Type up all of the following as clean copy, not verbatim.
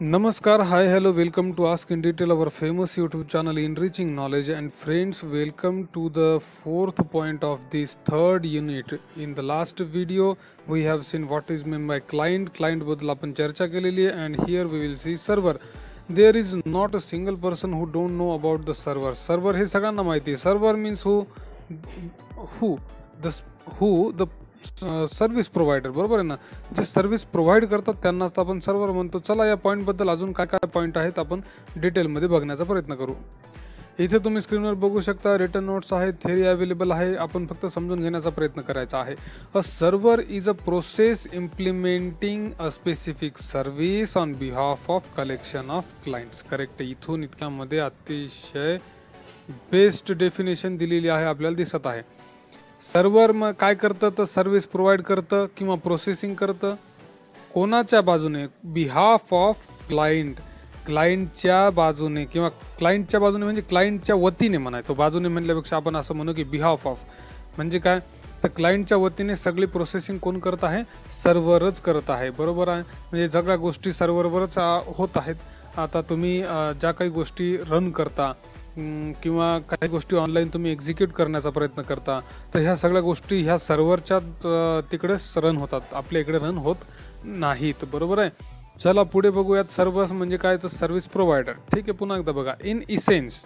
Namaskar, hi, hello, welcome to Ask in Detail, our famous YouTube channel Enriching Knowledge. And friends, welcome to the fourth point of this third unit. In the last video, we have seen what is meant by client. Client बद्दल आपण चर्चा केलेली आहे, and here we will see server. There is not a single person who don't know about the server. Server हे सगळ्यांना माहिती आहे. Server means who the service provider, बरोबर आहे ना. जे सर्व्हिस प्रोव्हाइड करतात त्यांनाच आपण सर्व्हर म्हणतो. चला या पॉईंटबद्दल अजून काय काय पॉईंट आहेत आपण डिटेलमध्ये बघण्याचा प्रयत्न करू. इथे तुम्ही स्क्रीनवर बघू शकता, रिटन नोट्स आहेत, थेअरी अवेलेबल आहे. आपण फक्त समजून घेण्याचा प्रयत्न करायचा आहे. A server is a process implementing a specific service on behalf of collection of clients. Correct. इथून इतक्यामध्ये अतिशय बेस्ट डेफिनेशन दिलेली आहे, आपल्याला दिसत आहे. सर्व्हर मग काय करतं तर सर्व्हिस प्रोव्हाइड करतं किंवा प्रोसेसिंग करतं. कोणाच्या बाजूने? Behalf of client. क्लायंटच्या बाजूने किंवा क्लायंटच्या बाजूने म्हणजे क्लायंटच्या वतीने म्हणायचं. बाजूने म्हणल्यापेक्षा आपण असं म्हणू की बिहाफ ऑफ म्हणजे काय तर क्लायंटच्या वतीने सगळी प्रोसेसिंग कोण करत आहे? सर्व्हरच करत आहे, बरोबर आहे. म्हणजे सगळ्या गोष्टी सर्व्हरवरच होत आहेत. आता तुम्ही ज्या काही गोष्टी रन करता किंवा काही गोष्टी ऑनलाईन तुम्ही एक्झिक्यूट करण्याचा प्रयत्न करता, तर ह्या सगळ्या गोष्टी ह्या सर्व्हरच्या तिकडेच रन होतात, आपल्या इकडे रन होत नाहीत, बरोबर आहे. चला पुढे बघूयात. सर्व्हर्स म्हणजे काय तर सर्व्हिस प्रोव्हायडर. ठीक आहे, पुन्हा एकदा बघा. In essence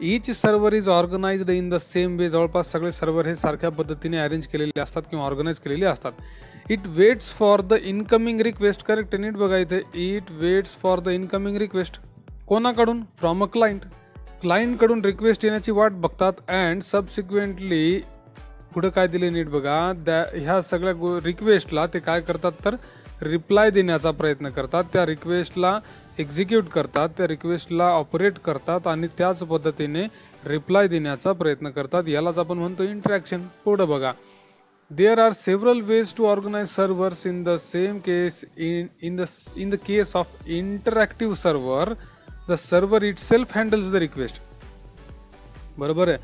each server is organized in the same way. जवळपास सगळे सर्व्हर हे सारख्या पद्धतीने अरेंज केलेले असतात किंवा ऑर्गनाइज केलेले असतात. It waits for the incoming request. Correct. नीट बघा इथे. It waits for the incoming request. कोणाकडून? From a client. क्लायंटकडून रिक्वेस्ट येण्याची वाट बघतात. अँड सबसिक्वेंटली पुढे काय दिले नीट बघा. ह्या सगळ्या रिक्वेस्टला ते काय करतात तर रिप्लाय देण्याचा प्रयत्न करतात. त्या रिक्वेस्टला एक्झिक्यूट करतात, त्या रिक्वेस्टला ऑपरेट करतात आणि त्याच पद्धतीने रिप्लाय देण्याचा प्रयत्न करतात. यालाच आपण म्हणतो इंटरॅक्शन. पुढे बघा. There are several ways to organize servers. In the same case, in the case of interactive server, the server itself handles the request. बरोबर आहे.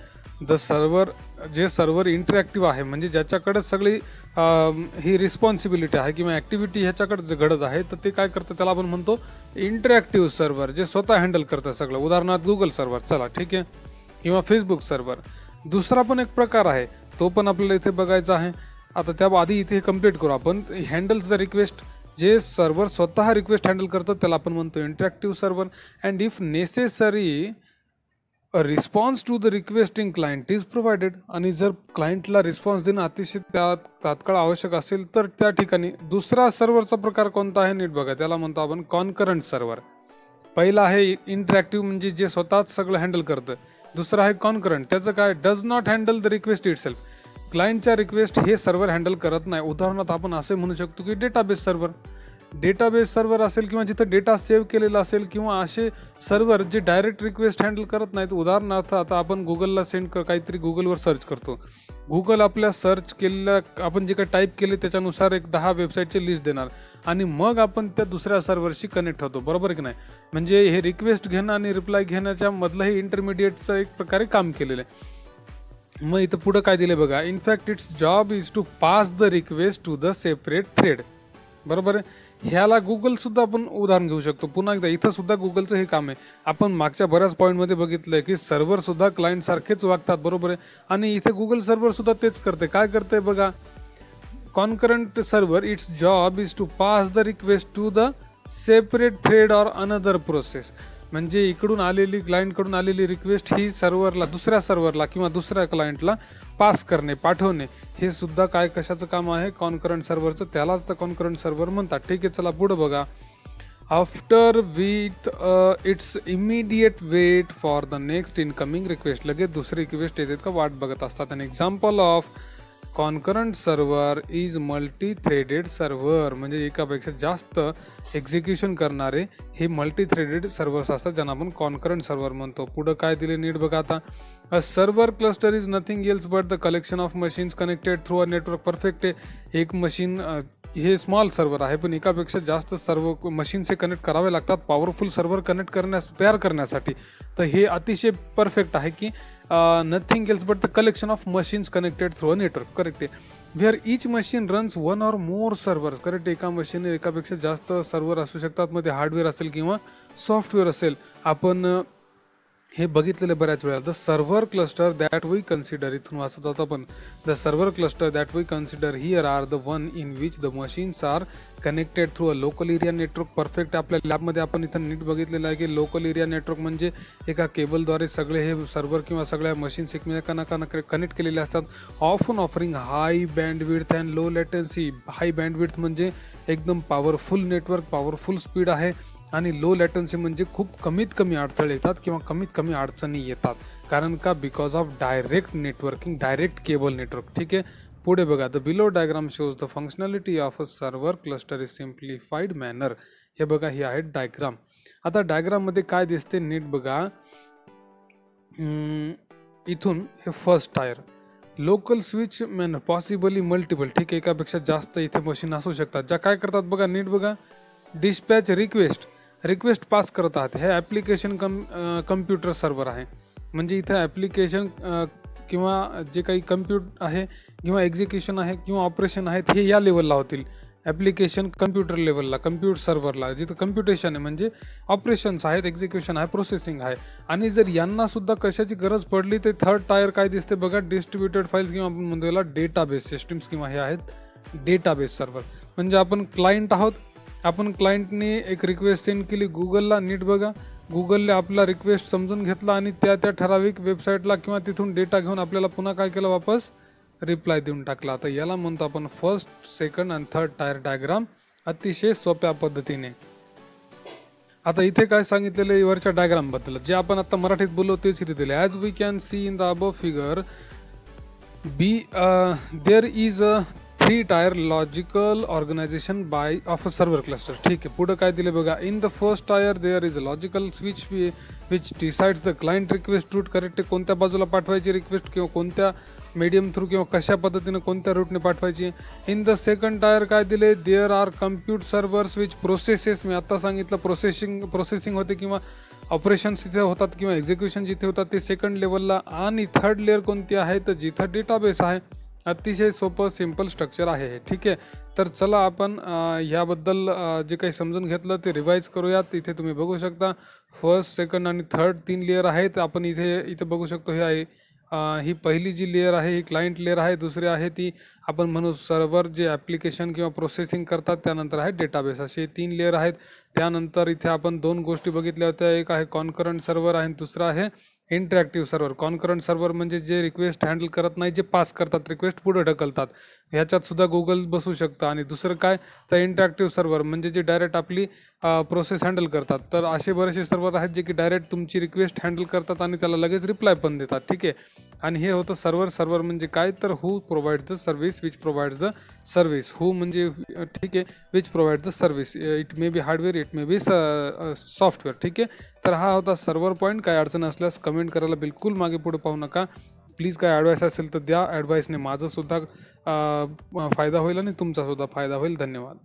द सर्व्हर जे सर्व्हर इंटरॅक्टिव्ह आहे म्हणजे ज्याच्याकडे सगळी ही रिस्पॉन्सिबिलिटी आहे किंवा ॲक्टिव्हिटी ह्याच्याकडे घडत आहे, तर ते काय करतं त्याला आपण म्हणतो इंटरॅक्टिव्ह सर्व्हर, जे स्वतः हँडल करतं सगळं. उदाहरणार्थ गुगल सर्व्हर. चला ठीक आहे, किंवा फेसबुक सर्व्हर. दुसरा पण एक प्रकार आहे, तो पण आपल्याला इथे बघायचा आहे. आता त्या आधी इथे कंप्लीट करू आपण. Handles the request. जे सर्व्हर स्वतः रिक्वेस्ट हँडल करतं त्याला आपण म्हणतो interactive server. And if necessary a response to the requesting client is provided. आणि जर क्लायंटला रिस्पॉन्स देणं अतिशय तात्काळ आवश्यक असेल तर त्या ठिकाणी दुसरा सर्व्हरचा प्रकार कोणता आहे नीट बघा. त्याला म्हणतो आपण कॉन्करंट सर्व्हर. पहिला आहे इंटरॅक्टिव्ह म्हणजे जे स्वतःच सगळं हँडल करतं. दुसरं आहे कॉन्करंट. त्याचं काय? Does not handle the request itself. क्लायंटच्या रिक्वेस्ट हे सर्व्हर हँडल करत नाही. उदाहरणार्थ आपण असे म्हणू शकतो की डेटाबेस सर्व्हर. डेटाबेस सर्व्हर असेल किंवा जिथं डेटा सेव्ह केलेला असेल किंवा असे सर्व्हर जे डायरेक्ट रिक्वेस्ट हँडल करत नाहीत. उदाहरणार्थ आता आपण गुगलला काहीतरी गुगलवर सर्च करतो. गुगल आपल्या सर्च केलेल्या आपण जे काही टाईप केले त्याच्यानुसार एक 10 वेबसाईटची लिस्ट देणार आणि मग आपण त्या दुसऱ्या सर्व्हरशी कनेक्ट होतो, बरोबर की नाही. म्हणजे हे रिक्वेस्ट घेणं आणि रिप्लाय घेण्याच्या मधलं हे इंटरमिडिएटचं एक प्रकारे काम केलेलं आहे. मग इथं पुढं काय दिलं बघा. In fact its job is to pass the request to the separate thread. बरोबर आहे. ह्याला गुगल सुद्धा आपण उदाहरण घेऊ शकतो. पुन्हा एकदा इथं सुद्धा गुगलचं हे काम आहे. आपण मागच्या बऱ्याच पॉईंटमध्ये बघितलंय की सर्व्हर सुद्धा क्लायंट सारखेच वागतात, बरोबर आहे. आणि इथे गुगल सर्व्हर सुद्धा तेच करते. काय करते बघा. Concurrent server its job is to pass the request to the separate thread or another process. म्हणजे इकडून आलेली क्लायंटकडून आलेली रिक्वेस्ट ही सर्व्हरला, दुसऱ्या सर्व्हरला किंवा दुसऱ्या क्लायंटला पास करणे, पाठवणे, हे सुद्धा काय कशाचं काम आहे? कॉन्करंट सर्व्हरचं. त्यालाच तर कॉन्करंट सर्व्हर म्हणतात. ठीक आहे, चला पुढे बघा. After with its immediate wait for the next incoming request. लगेच दुसरी रिक्वेस्ट येतात का वाट बघत असतात. An example of concurrent server is multi threaded server. म्हणजे एकापेक्षा जास्त एक्झिक्युशन करणारे हे मल्टी थ्रेडेड सर्व्हर्स असतात, ज्यांना आपण कॉन्करंट सर्व्हर म्हणतो. पुढं काय दिले नीट बघा आता. A server cluster is nothing else but the collection of machines connected through a network. Perfect आहे. एक मशीन हे स्मॉल सर्व्हर आहे पण एकापेक्षा जास्त सर्व मशीन्स हे कनेक्ट करावे लागतात पॉवरफुल सर्व्हर कनेक्ट तयार करण्यासाठी. तर हे अतिशय परफेक्ट आहे की nothing else but the collection of machines connected through a network. Correct आहे. Where each machine runs one or more servers. Correct. एका मशीन एकापेक्षा जास्त सर्व्हर असू शकतात, मध्ये हार्डवेअर असेल किंवा सॉफ्टवेअर असेल. आपण हे बघितलेलं बऱ्याच वेळा. The server cluster that we consider, इथून वाचत होतो आपण, the server cluster that we consider here are the one in which the machines are connected through a local area network. Perfect. आपल्या लॅबमध्ये आपण इथं नीट बघितलेलं आहे की लोकल एरिया नेटवर्क म्हणजे एका केबलद्वारे सगळे हे सर्व्हर किंवा सगळ्या मशीन्स एकमेकांना कनेक्ट केलेले असतात. Often offering high bandwidth and low latency. High bandwidth म्हणजे एकदम पॉवरफुल नेटवर्क, पॉवरफुल स्पीड आहे, आणि लो लॅटन्सी म्हणजे खूप कमीत कमी अडथळे येतात किंवा कमीत कमी अडचणी येतात. कारण का? Because of direct networking, direct cable network. ठीक आहे. पुढे बघा. The below diagram shows the functionality of a server cluster is simplified manner. हे बघा, ही आहे डायग्राम. आता डायग्राममध्ये काय दिसते नीट बघा. इथून हे first tier local switch manner possibly multiple. ठीक आहे. एकापेक्षा जास्त इथे मशीन असू शकतात, ज्या काय करतात बघा, नीट बघा. डिस्पॅच रिक्वेस्ट पास करत आहात. हे ॲप्लिकेशन कम्प्युटर सर्व्हर आहे. म्हणजे इथे ॲप्लिकेशन किंवा जे काही कम्प्यूट आहे किंवा एक्झिक्युशन आहे किंवा ऑपरेशन आहेत हे या लेवलला होतील. ॲप्लिकेशन कम्प्युटर लेवलला, कम्प्यूट सर्व्हरला, जिथं कम्प्युटेशन आहे म्हणजे ऑपरेशन्स आहेत, एक्झिक्युशन आहे, प्रोसेसिंग आहे. आणि जर यांना सुद्धा कशाची गरज पडली तर थर्ड टायर काय दिसते बघा. डिस्ट्रीब्युटेड फाईल्स किंवा आपण म्हणतो याला डेटाबेस सिस्टीम्स किंवा हे आहेत डेटाबेस सर्व्हर. म्हणजे आपण क्लायंट आहोत. आपण क्लायंटने एक रिक्वेस्ट सेंड केली गुगलला. नीट बघा. गुगलने आपला रिक्वेस्ट समजून घेतला आणि त्या ठराविक वेबसाईटला किंवा तिथून डेटा घेऊन आपल्याला पुन्हा काय केलं, वापस रिप्लाय देऊन टाकला. आता याला म्हणतो आपण फर्स्ट, सेकंड आणि थर्ड टायर डायग्राम, अतिशय सोप्या पद्धतीने. आता इथे काय सांगितलेलं आहे वरच्या डायग्राम बद्दल, जे आपण आता मराठीत बोललो तेच इथे दिले. As we can see in the above figure B there is a 3 tier logical organization by of a server cluster. ठीक आहे. पुढे काय दिले बघा. In the first tier there is a logical switch which decides the client request route. Correct. कोणत्या बाजूला पाठवायची request किंवा कोणत्या मीडियम थ्रू किंवा कशा पद्धतीने कोणत्या रूटने पाठवायची. इन द सेकंड टायर काय दिले. There are compute servers which processes. मी आता सांगितलं प्रोसेसिंग होते किंवा ऑपरेशन्स तिथे होतात किंवा एक्झिक्युशन जिथे होतात ते सेकंड लेवलला. आणि थर्ड लेअर कोणती आहे तर जिथं डेटाबेस आहे. अतिशय सोपं सिम्पल स्ट्रक्चर आहे हे. ठीक आहे. तर चला आपण ह्याबद्दल जे काही समजून घेतलं ते रिवाईज करूयात. इथे तुम्ही बघू शकता फर्स्ट, सेकंड आणि थर्ड 3 लेअर आहेत. आपण इथे बघू शकतो हे आहे. ही पहिली जी लेअर आहे ही क्लायंट लेअर आहे. दुसरी आहे ती आपण म्हणू सर्व्हर जे ॲप्लिकेशन किंवा प्रोसेसिंग करतात. त्यानंतर आहे डेटाबेस. असे 3 लेअर आहेत. त्यानंतर इथे आपण 2 गोष्टी बघितल्या होत्या. एक आहे कॉन्करंट सर्व्हर आहे, दुसरा आहे इंटरॅक्टिव्ह सर्व्हर. कॉन्करंट सर्व्हर म्हणजे जे रिक्वेस्ट हँडल करत नाही, जे पास करतात, रिक्वेस्ट पुढे ढकलतात. ह्याच्यात सुद्धा गुगल बसू शकतं. आणि दुसरं काय तर इंटरॅक्टिव्ह सर्व्हर म्हणजे जे डायरेक्ट आपली प्रोसेस हँडल करतात. तर असे बरेचसे सर्व्हर आहेत जे की डायरेक्ट तुमची रिक्वेस्ट हँडल करतात आणि त्याला लगेच रिप्लाय पण देतात. ठीक आहे. आणि हे होतं सर्व्हर म्हणजे काय तर who provides the service which provides the service. Who म्हणजे ठीक आहे, which provides the service. It may be hardware, it may be software. ठीक आहे. तर हा होता सर्व्हर पॉईंट. काय अडचण असल्यास कमेंट करायला बिलकुल मागे पुढे पाहू नका. प्लीज काय ॲडवाईस असेल तर द्या. ॲडवाईसने माझं सुद्धा फायदा होईल आणि तुमचा सुद्धा फायदा होईल. धन्यवाद.